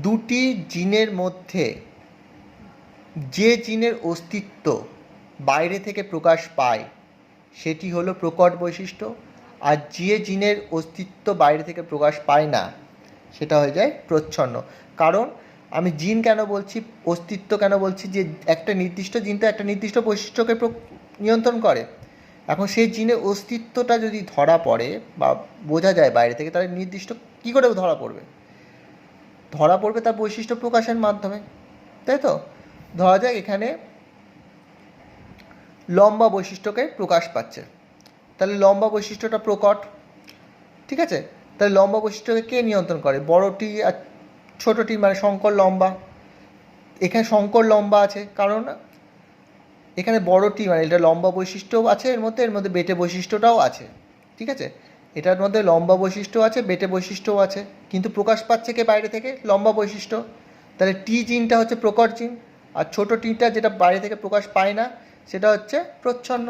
দুটি জিনের মধ্যে যে জিনের অস্তিত্ব বাইরে থেকে প্রকাশ পায় সেটি হলো প্রকট বৈশিষ্ট্য, আর যে জিনের অস্তিত্ব বাইরে থেকে প্রকাশ পায় না সেটা হয়ে যায় প্রচ্ছন্ন। কারণ আমি জিন কেন বলছি, অস্তিত্ব কেন বলছি, যে একটা নির্দিষ্ট জিন তো একটা নির্দিষ্ট বৈশিষ্ট্যকে নিয়ন্ত্রণ করে। এখন সেই জিনের অস্তিত্বটা যদি ধরা পড়ে বা বোঝা যায় বাইরে থেকে, তাহলে নির্দিষ্ট কী করে ধরা পড়বে? ধরা পড়বে তার বৈশিষ্ট্য প্রকাশের মাধ্যমে, তাই তো? ধরা যাক এখানে লম্বা বৈশিষ্ট্যকে প্রকাশ পাচ্ছে, তাহলে লম্বা বৈশিষ্ট্যটা প্রকট, ঠিক আছে? তাহলে লম্বা বৈশিষ্ট্যকে কে নিয়ন্ত্রণ করে? বড়টি আর ছোটোটি, মানে শঙ্কর লম্বা। এখানে শঙ্কর লম্বা আছে কারণ এখানে বড়টি, মানে এটা লম্বা বৈশিষ্ট্যও আছে এর মধ্যে বেটে বৈশিষ্ট্যটাও আছে, ঠিক আছে? এটার মধ্যে লম্বা বৈশিষ্ট্য আছে, বেটে বৈশিষ্ট্যও আছে, কিন্তু প্রকাশ পাচ্ছে কে বাইরে থেকে? লম্বা বৈশিষ্ট্য। তাহলে টি জিনটা হচ্ছে প্রকট জিন, আর ছোটো টিটা যেটা বাইরে থেকে প্রকাশ পায় না সেটা হচ্ছে প্রচ্ছন্ন।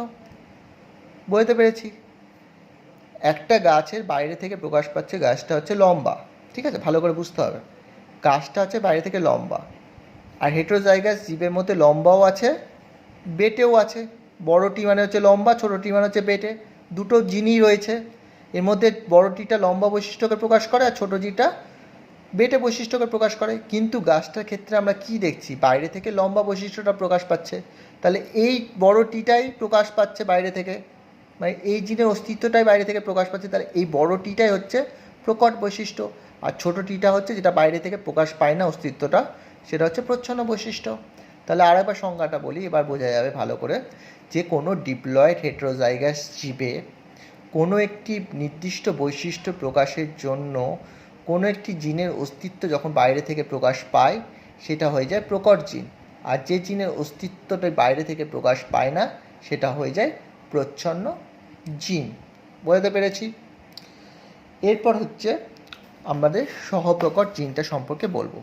বুঝতে পেরেছি? একটা গাছের বাইরে থেকে প্রকাশ পাচ্ছে, গাছটা হচ্ছে লম্বা, ঠিক আছে? ভালো করে বুঝতে হবে, গাছটা হচ্ছে বাইরে থেকে লম্বা। আর হেটেরোজাইগাস জীবের মধ্যে লম্বাও আছে, বেটেও আছে। বড়টি মানে হচ্ছে লম্বা, ছোটোটি মানে হচ্ছে বেটে, দুটো জিনই রয়েছে। এর মধ্যে বড়টিটা লম্বা বৈশিষ্ট্যকে প্রকাশ করে আর ছোটো জিটা বেটে বৈশিষ্ট্যকে প্রকাশ করে। কিন্তু গাছটার ক্ষেত্রে আমরা কি দেখছি? বাইরে থেকে লম্বা বৈশিষ্ট্যটা প্রকাশ পাচ্ছে, তাহলে এই বড়টিটাই প্রকাশ পাচ্ছে বাইরে থেকে, মানে এই জিনের অস্তিত্বটাই বাইরে থেকে প্রকাশ পাচ্ছে। তাহলে এই বড়টিটাই হচ্ছে প্রকট বৈশিষ্ট্য, আর ছোটোটিটা হচ্ছে যেটা বাইরে থেকে প্রকাশ পায় না অস্তিত্বটা, সেটা হচ্ছে প্রচ্ছন্ন বৈশিষ্ট্য। তাহলে আরেকবার সংজ্ঞাটা বলি, এবার বোঝা যাবে ভালো করে, যে কোনো ডিপ্লয়েড হেটেরোজাইগাস জীবে কোনো একটি নির্দিষ্ট বৈশিষ্ট্য প্রকাশের জন্য কোনো একটি জিনের অস্তিত্ব যখন বাইরে থেকে প্রকাশ পায় সেটা হয়ে যায় প্রকট জিন, আর যে জিনের অস্তিত্বটা বাইরে থেকে প্রকাশ পায় না সেটা হয়ে যায় প্রচ্ছন্ন জিন। বুঝতে পেরেছি? এরপর হচ্ছে আমাদের সহপ্রকট জিনটা সম্পর্কে বলবো।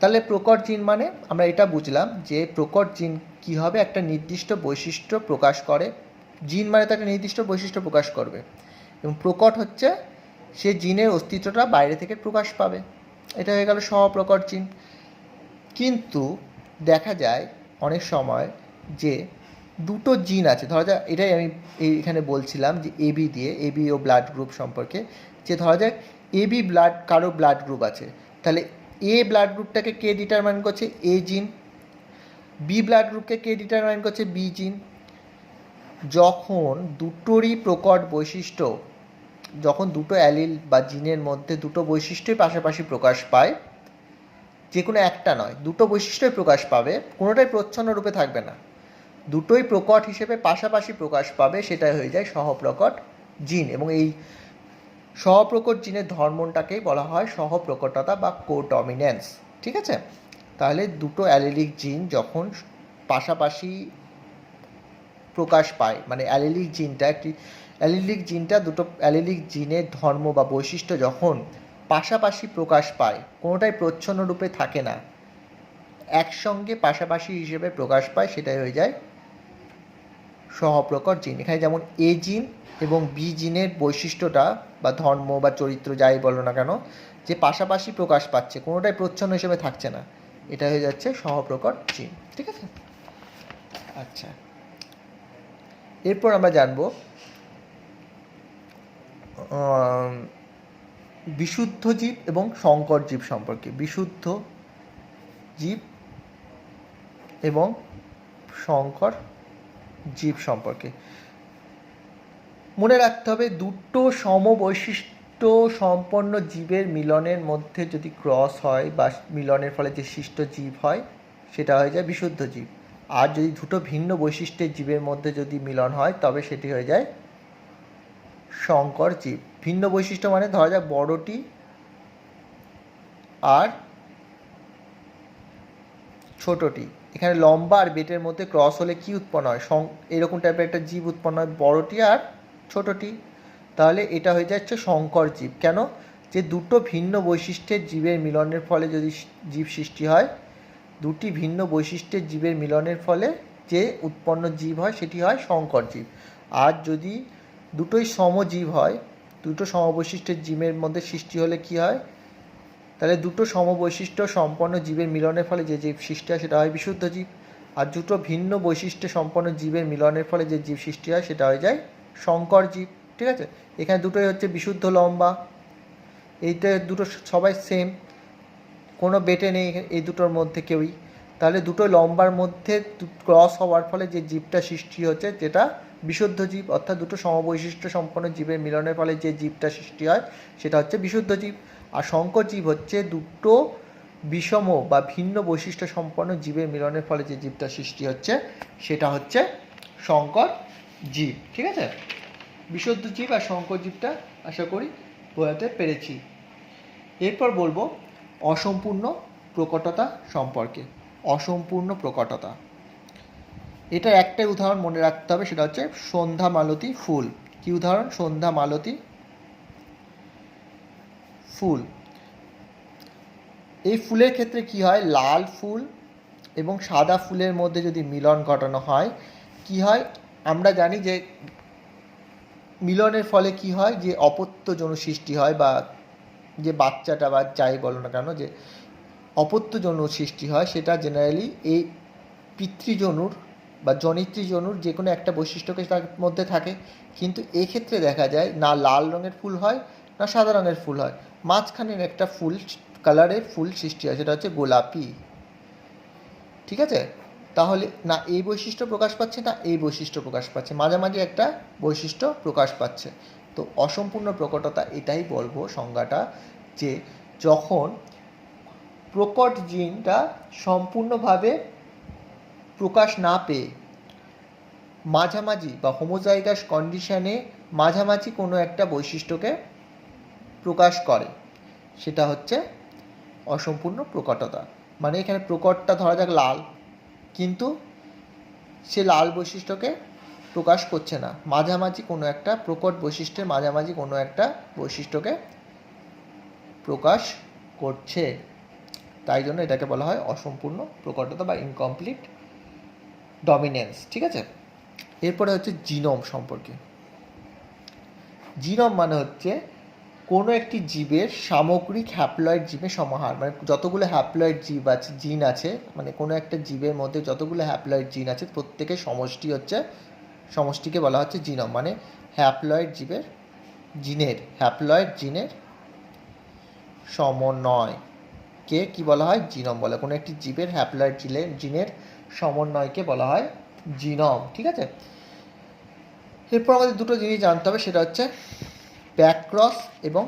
তাহলে প্রকট জিন মানে আমরা এটা বুঝলাম যে প্রকট জিন কী হবে? একটা নির্দিষ্ট বৈশিষ্ট্য প্রকাশ করে। জিন মানে তো একটা নির্দিষ্ট বৈশিষ্ট্য প্রকাশ করবে, এবং প্রকট হচ্ছে সে জিনের অস্তিত্বটা বাইরে থেকে প্রকাশ পাবে। এটা হয়ে গেল সহপ্রকট জিন। কিন্তু দেখা যায় অনেক সময় যে দুটো জিন আছে, ধরা যাক, এটাই আমি এখানে বলছিলাম যে এবি ও ব্লাড গ্রুপ সম্পর্কে, যে ধরা যাক এবি ব্লাড, কারো ব্লাড গ্রুপ আছে, তাহলে এ ব্লাড গ্রুপটাকে কে ডিটারমাইন করছে? এ জিন। বি ব্লাড গ্রুপকে কে ডিটারমাইন করছে? বি জিন। যখন দুটোরই প্রকট বৈশিষ্ট্য, যখন দুটো অ্যালিল বা জিনের মধ্যে দুটো বৈশিষ্ট্যই পাশাপাশি প্রকাশ পায়, যে কোনো একটা নয়, দুটো বৈশিষ্ট্যই প্রকাশ পাবে, কোনোটাই প্রচ্ছন্ন রূপে থাকবে না, দুটোই প্রকট হিসেবে পাশাপাশি প্রকাশ পাবে, সেটাই হয়ে যায় সহপ্রকট জিন। এবং এই সহপ্রকট জিনের ধর্মটাকেই বলা হয় সহপ্রকটতা বা কোডমিনেন্স। ঠিক আছে, তাহলে দুটো অ্যালিলিক জিন যখন পাশাপাশি প্রকাশ পায়, মানে অ্যালিলিক জিনটা দুটো অ্যালিলিক জিনের ধর্ম বা বৈশিষ্ট্য যখন পাশাপাশি প্রকাশ পায়, কোনোটাই প্রচ্ছন্ন রূপে থাকে না, একসঙ্গে পাশাপাশি হিসেবে প্রকাশ পায়, সেটাই হয়ে যায় সহপ্রকট জিন। এখানে যেমন এ জিন এবং বি জিনের বৈশিষ্ট্যটা বা ধর্ম বা চরিত্র যাই বলো না কেন, যে পাশাপাশি প্রকাশ পাচ্ছে, কোনোটাই প্রচ্ছন্ন হিসেবে থাকছে না, এটা হয়ে যাচ্ছে সহপ্রকট জিন। ঠিক আছে, আচ্ছা, এরপর আমরা জানব বিশুদ্ধ জীব এবং সংকর জীব সম্পর্কে। বিশুদ্ধ জীব এবং সংকর জীব সম্পর্কে মনে রাখতে হবে, দুটো সমবৈশিষ্ট্য সম্পন্ন জীবের মিলনের মধ্যে যদি ক্রস হয় বা মিলনের ফলে যে সৃষ্ট জীব হয়, সেটা হয়ে যায় বিশুদ্ধ জীব। আর যদি দুটো ভিন্ন বৈশিষ্ট্যের জীবের মধ্যে যদি মিলন হয়, তবে সেটি হয়ে যায় সংকর জীব। ভিন্ন বৈশিষ্ট্য মানে ধরা যাক বড়টি আর ছোটটি, এখানে লম্বা আর বেটের মধ্যে ক্রস হলে কি উৎপন্ন হয়, এরকম টাইপের একটা জীব উৎপন্ন হয়, বড়টি আর ছোটটি, তাহলে এটা হয়ে যাচ্ছে সংকর জীব। কেন? যে দুটো ভিন্ন বৈশিষ্ট্যের জীবের মিলনের ফলে যদি জীব সৃষ্টি হয়, দুটি ভিন্ন বৈশিষ্ট্যের জীবের মিলনের ফলে যে উৎপন্ন জীব হয়, সেটি হয় সংকর জীব। আর যদি দুটোই সমজীব হয়, দুটো সমবৈশিষ্ট্যের জীবের মধ্যে সৃষ্টি হলে কি হয়, তাহলে দুটো সমবৈশিষ্ট্য সম্পন্ন জীবের মিলনের ফলে যে জীব সৃষ্টি হয়, সেটা হয় বিশুদ্ধ জীব। আর দুটো ভিন্ন বৈশিষ্ট্য সম্পন্ন জীবের মিলনের ফলে যে জীব সৃষ্টি হয়, সেটা হয়ে যায় সংকর জীব। ঠিক আছে, এখানে দুটোই হচ্ছে বিশুদ্ধ লম্বা, এইটা দুটো সবাই সেম, কোনো বেটে নেই এই দুটোর মধ্যে কেউই, তাহলে দুটো লম্বার মধ্যে ক্রস হওয়ার ফলে যে জীবটা সৃষ্টি হচ্ছে, যেটা বিশুদ্ধ জীব, অর্থাৎ দুটো সমবৈশিষ্ট্য সম্পন্ন জীবের মিলনের ফলে যে জীবটা সৃষ্টি হয়, সেটা হচ্ছে বিশুদ্ধ জীব। আর সংকর জীব হচ্ছে দুটো বিষম বা ভিন্ন বৈশিষ্ট্য সম্পন্ন জীবের মিলনের ফলে যে জীবটা সৃষ্টি হচ্ছে, সেটা হচ্ছে সংকর জীব। ঠিক আছে, বিশুদ্ধ জীব আর সংকর জীবটা আশা করি বোঝাতে পেরেছি। এরপর বলবো অসম্পূর্ণ প্রকটতা সম্পর্কে। অসম্পূর্ণ প্রকটতা, এটা একটাই উদাহরণ মনে রাখতে হবে, সেটা হচ্ছে সন্ধ্যা মালতী ফুল। কি উদাহরণ? সন্ধ্যা মালতী ফুল। এই ফুলের ক্ষেত্রে কি হয়, লাল ফুল এবং সাদা ফুলের মধ্যে যদি মিলন ঘটানো হয়, কি হয় আমরা জানি যে মিলনের ফলে কি হয়, যে অপত্য যৌন সৃষ্টি হয়, বা যে বাচ্চাটা বা যাই বলো না কেন, যে অপত্য যৌন সৃষ্টি হয়, সেটা জেনারেলি এই পিতৃজনুর বা জনিত্রীজনুর যে কোনো একটা বৈশিষ্ট্যকে তার মধ্যে থাকে। কিন্তু এক্ষেত্রে দেখা যায় না লাল রঙের ফুল হয় না সাদা রঙের ফুল হয়, মাঝখানের একটা ফুল কালারের ফুল সৃষ্টি হয়, সেটা হচ্ছে গোলাপি। ঠিক আছে, তাহলে না এই বৈশিষ্ট্য প্রকাশ পাচ্ছে না এই বৈশিষ্ট্য প্রকাশ পাচ্ছে, মাঝামাঝি একটা বৈশিষ্ট্য প্রকাশ পাচ্ছে। তো অসম্পূর্ণ প্রকটতা এটাই বলবো সংজ্ঞাটা, যে যখন প্রকট জিনটা সম্পূর্ণভাবে প্রকাশ না পেয়ে মাঝামাঝি বা হোমোজাইগাস কন্ডিশনে মাঝামাঝি কোনো একটা বৈশিষ্ট্যকে প্রকাশ করে, সেটা হচ্ছে অসম্পূর্ণ প্রকটতা। মানে এখানে প্রকটটা ধরা যাক লাল, কিন্তু সে লাল বৈশিষ্ট্যকে প্রকাশ করছে না, মাঝামাঝি কোনো একটা প্রকট বৈশিষ্ট্যের মাঝামাঝি কোনো একটা বৈশিষ্ট্যকে প্রকাশ করছে, তাই জন্য এটাকে বলা হয় অসম্পূর্ণ প্রকটতা বা ইনকমপ্লিট ডমিনেন্স। ঠিক আছে, এরপরে হচ্ছে জিনোম সম্পর্কে। জিনোম মানে হচ্ছে কোনো একটি জীবের সামগ্রিক হ্যাপ্লয়েড জিনের সমাহার, মানে যতগুলো হ্যাপ্লয়েড জীব আছে, জিন আছে, মানে কোনো একটা জীবের মধ্যে যতগুলো হ্যাপ্লয়েড জিন আছে, প্রত্যেকের সমষ্টিকে বলা হচ্ছে জিনোম। মানে হ্যাপ্লয়েড জিনের সমন্বয়কে কি বলা হয়, জিনোম বলে। কোনো একটি জীবের হ্যাপ্লয়েড জিনের সমন্বয়কে বলা হয় জিনোম। ঠিক আছে, এরপর আমাদের দুটো জিনিস জানতে হবে, সেটা হচ্ছে ব্যাক ক্রস এবং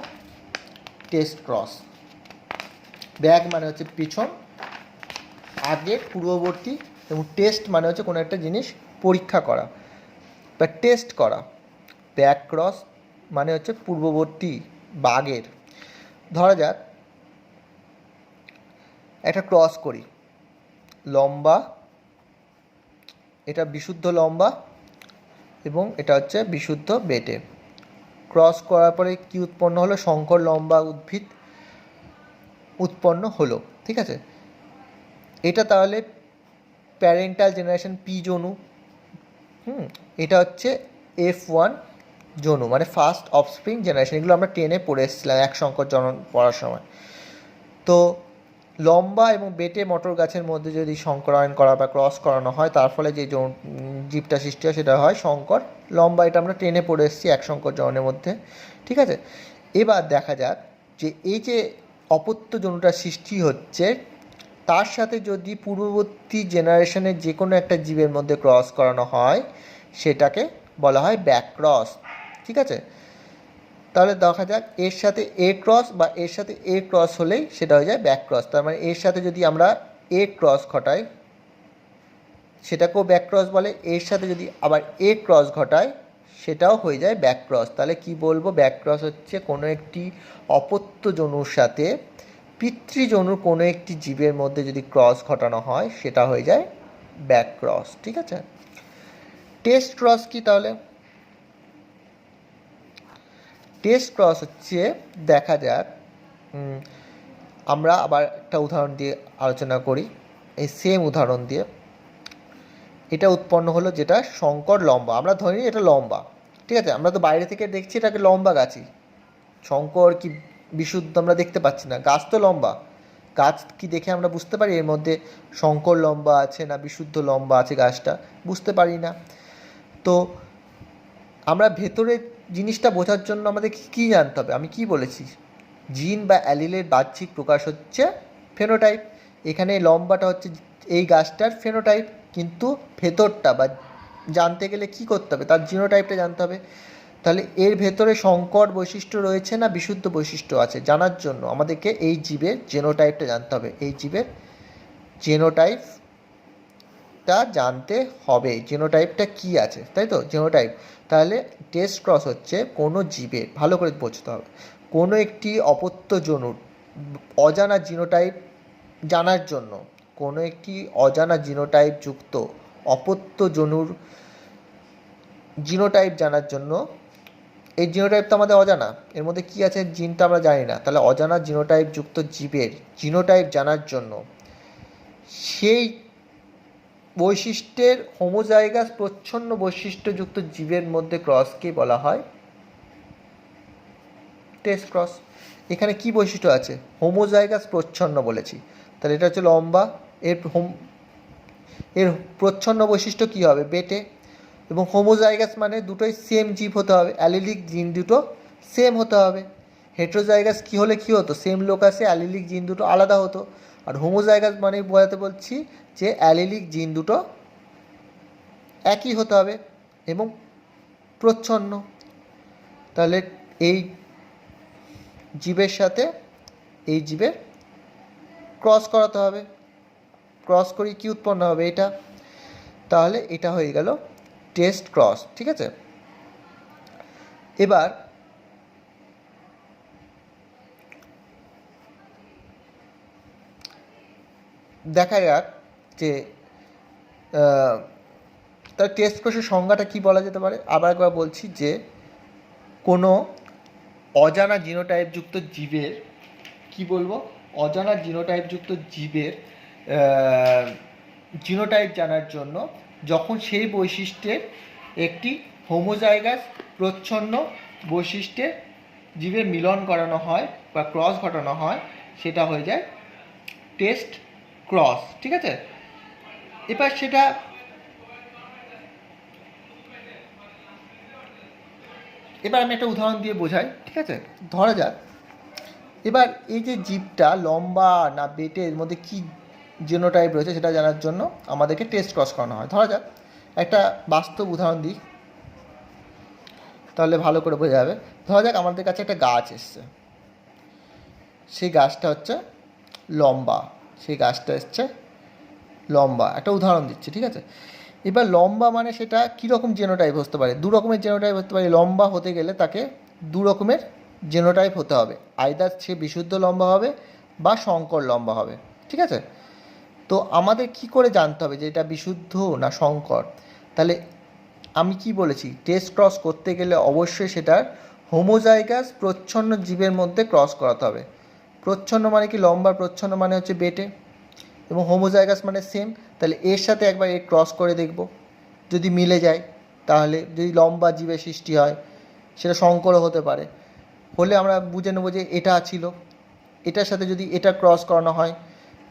টেস্ট ক্রস। ব্যাক মানে হচ্ছে পিছন, আগের, পূর্ববর্তী, এবং টেস্ট মানে হচ্ছে কোনো একটা জিনিস পরীক্ষা করা বা টেস্ট করা। ব্যাক ক্রস মানে হচ্ছে পূর্ববর্তী বা আগের। ধরা যাক একটা ক্রস করি, লম্বা, এটা বিশুদ্ধ লম্বা এবং এটা হচ্ছে বিশুদ্ধ বেটে। ক্রস করার পরে কি উৎপন্ন হলো? সংকর লম্বা উদ্ভিদ উৎপন্ন হলো। ঠিক আছে, এটা তাহলে প্যারেন্টাল জেনারেশন পি জনু। এটা হচ্ছে F1 জনু, মানে ফার্স্ট অফস্প্রিং জেনারেশন। এগুলো আমরা টেনে পড়ে এসেছিলাম এক সংকর জনন পড়ার সময়। তো লম্বা এবং বেটে মটর গাছের মধ্যে যদি সংকরায়ন করা বা ক্রস করানো হয়, তার ফলে যে জীবটা সৃষ্টি হয় সেটা হয় সংকর লম্বা। এটা আমরা টেনে পড়ে এসেছি এক সংকর জননের মধ্যে। ঠিক আছে, এবার দেখা যাক যে এই যে অপত্য জনুটা সৃষ্টি হচ্ছে, তার সাথে যদি পূর্ববর্তী জেনারেশনের যে কোনো একটা জীবের মধ্যে ক্রস করানো হয়, সেটাকে বলা হয় ব্যাক ক্রস। ঠিক আছে, তাহলে দেখা যাক এর সাথে এ ক্রস বা এর সাথে এ ক্রস হলেই সেটা হয়ে যায় ব্যাক ক্রস। তার মানে এর সাথে যদি আমরা এ ক্রস ঘটাই সেটাকেও ব্যাক ক্রস বলে, এর সাথে যদি আবার এ ক্রস ঘটায় সেটাও হয়ে যায় ব্যাক ক্রস। তাহলে কি বলবো? ব্যাক ক্রস হচ্ছে কোনো একটি অপত্য জনুর সাথে পিতৃজনুর কোনো একটি জীবের মধ্যে যদি ক্রস ঘটানো হয় সেটা হয়ে যায় ব্যাক ক্রস। ঠিক আছে, টেস্ট ক্রস কি তাহলে? টেস্ট ক্রস হচ্ছে, দেখা যাক আমরা আবার একটা উদাহরণ দিয়ে আলোচনা করি, এই সেম উদাহরণ দিয়ে। এটা উৎপন্ন হলো যেটা সংকর লম্বা, আমরা ধরি এটা লম্বা। ঠিক আছে, আমরা তো বাইরে থেকে দেখছি এটাকে লম্বা গাছই, সংকর কি বিশুদ্ধ আমরা দেখতে পাচ্ছি না। গাছ তো লম্বা, গাছ কি দেখে আমরা বুঝতে পারি এর মধ্যে সংকর লম্বা আছে না বিশুদ্ধ লম্বা আছে? গাছটা বুঝতে পারি না। তো আমরা ভেতরের জিনিসটা বোঝার জন্য আমাদের কী জানতে হবে? আমি কি বলেছি? জিন বা অ্যালিলের বাহ্যিক প্রকাশ হচ্ছে ফেনোটাইপ। এখানে লম্বাটা হচ্ছে এই গাছটার ফেনোটাইপ, কিন্তু ভেতরটা বা জানতে গেলে কি করতে হবে? তার জিনোটাইপটা জানতে হবে। তাহলে এর ভেতরে সংকর বৈশিষ্ট্য রয়েছে না বিশুদ্ধ বৈশিষ্ট্য আছে, জানার জন্য আমাদেরকে এই জীবের জেনোটাইপটা জানতে হবে। এই জীবের জেনোটাইপটা জানতে হবে, জেনোটাইপটা কি আছে, তাই তো? জেনোটাইপ। তাহলে টেস্ট ক্রস হচ্ছে কোনো জীবের, ভালো করে বুঝতে হবে, কোনো একটি অপত্য জনুর অজানা জিনোটাইপ জানার জন্য, কোনো একটি অজানা জিনোটাইপ যুক্ত অপত্য জনুর জিনোটাইপ জানার জন্য। এই জিনোটাইপ তো আমাদের অজানা, এর মধ্যে কী আছে জিনটা আমরা জানি না। তাহলে অজানা জিনোটাইপ যুক্ত জীবের জিনোটাইপ জানার জন্য সেই বৈশিষ্ট্যের হোমোজাইগাস প্রচ্ছন্ন বৈশিষ্ট্যযুক্ত জীবের মধ্যে ক্রসকে বলা হয় টেস্ট ক্রস। এখানে কি বৈশিষ্ট্য আছে? হোমোজাইগাস প্রচ্ছন্ন বলেছি, তাহলে এটা হচ্ছে লম্বা, এর প্রচ্ছন্ন বৈশিষ্ট্য কী হবে? বেটে। এবং হোমোজাইগাস মানে দুটোই সেম জীব হতে হবে, অ্যালিলিক জিন দুটো সেম হতে হবে। হেট্রোজাইগাস কী হলে কী হতো? সেম লোকাসে অ্যালিলিক জিন দুটো আলাদা হতো। আর হোমোজাইগাস মানে বোঝাতে বলছি যে অ্যালিলিক জিন দুটো একই হতে হবে এবং প্রচ্ছন্ন। তাহলে এই জীবের সাথে এই জীবের ক্রস করাতে হবে, ক্রস করি কি উৎপন্ন হবে? এটা। তাহলে এটা হয়ে গেল টেস্ট ক্রস। ঠিক আছে, এবার দেখা যাক যে তার টেস্ট ক্রসের সংজ্ঞাটা কি বলা যেতে পারে। আবার একবার বলছি যে কোনো অজানা জিনোটাইপযুক্ত জীবের, কি বলবো, অজানা জিনোটাইপযুক্ত জীবের জিনোটাইপ জানার জন্য যখন সেই বৈশিষ্ট্যের একটি হোমোজাইগাস প্রচ্ছন্ন বৈশিষ্ট্যের জীবের মিলন করানো হয় বা ক্রস ঘটানো হয়, সেটা হয়ে যায় টেস্ট ক্রস। ঠিক আছে, এবার সেটা এবার আমি একটা উদাহরণ দিয়ে বোঝাই। ঠিক আছে, ধরা যাক এবার এই যে জীবটা লম্বা না বেটে এর মধ্যে কী জিনোটাইপ রয়েছে সেটা জানার জন্য আমাদেরকে টেস্ট ক্রস করানো হয়। ধরা যাক একটা বাস্তব উদাহরণ দিই, তাহলে ভালো করে বোঝা যাবে। ধরা যাক আমাদের কাছে একটা গাছ এসছে, সেই গাছটা হচ্ছে লম্বা, সেই গাছটা এসছে লম্বা, একটা উদাহরণ দিচ্ছি, ঠিক আছে? এবার লম্বা মানে সেটা কীরকম জেনোটাইপ হতে পারে? দু রকমের জেনোটাইপ হতে পারে। লম্বা হতে গেলে তাকে দু রকমের জেনোটাইপ হতে হবে, আইদার সে বিশুদ্ধ লম্বা হবে বা সংকর লম্বা হবে, ঠিক আছে? তো আমাদের কি করে জানতে হবে যে এটা বিশুদ্ধ না সংকর? তাহলে আমি কি বলেছি, টেস্ট ক্রস করতে গেলে অবশ্যই সেটার হোমোজাইগাস প্রচ্ছন্ন জীবের মধ্যে ক্রস করাতে হবে। প্রচ্ছন্ন মানে কি? লম্বা প্রচ্ছন্ন মানে হচ্ছে বেটে, এবং হোমোজাইগাস মানে সেম। তাহলে এর সাথে একবার এর ক্রস করে দেখব, যদি মিলে যায় তাহলে, যদি লম্বা জীবের সৃষ্টি হয় সেটা সংকরও হতে পারে, হলে আমরা বুঝে নেবো যে এটা ছিল। এটার সাথে যদি এটা ক্রস করানো হয়,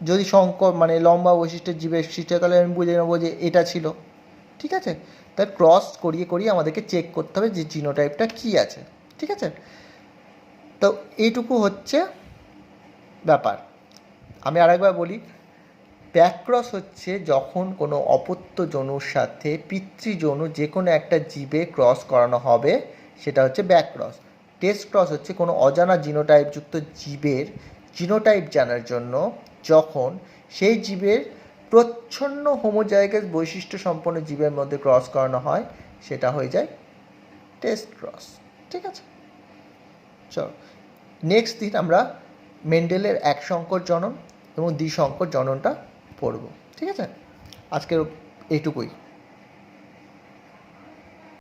যদি সংকর মানে লম্বা বৈশিষ্ট্যের জীবের সৃষ্টি হয়, তাহলে আমি বুঝে নেবো যে এটা ছিল, ঠিক আছে? তাই ক্রস করিয়ে করিয়ে আমাদেরকে চেক করতে হবে যে জিনোটাইপটা কী আছে, ঠিক আছে? তো এইটুকু হচ্ছে ব্যাপার। আমি আরেকবার বলি, ব্যাকক্রস হচ্ছে যখন কোনো অপত্য যনুর সাথে পিতৃযনু যে কোনো একটা জীবে ক্রস করানো হবে, সেটা হচ্ছে ব্যাকক্রস। টেস্ট ক্রস হচ্ছে কোনো অজানা জিনোটাইপযুক্ত জীবের জিনোটাইপ জানার জন্য যখন সেই জীবের প্রচ্ছন্ন হোমোজাইগাস বৈশিষ্ট্য সম্পন্ন জীবের মধ্যে ক্রস করানো হয়, সেটা হয়ে যায় টেস্ট ক্রস, ঠিক আছে? চলো নেক্সট দিন আমরা মেন্ডেলের এক সংকর জনন এবং দ্বিসংকর জননটা পড়ব, ঠিক আছে? আজকের এইটুকুই।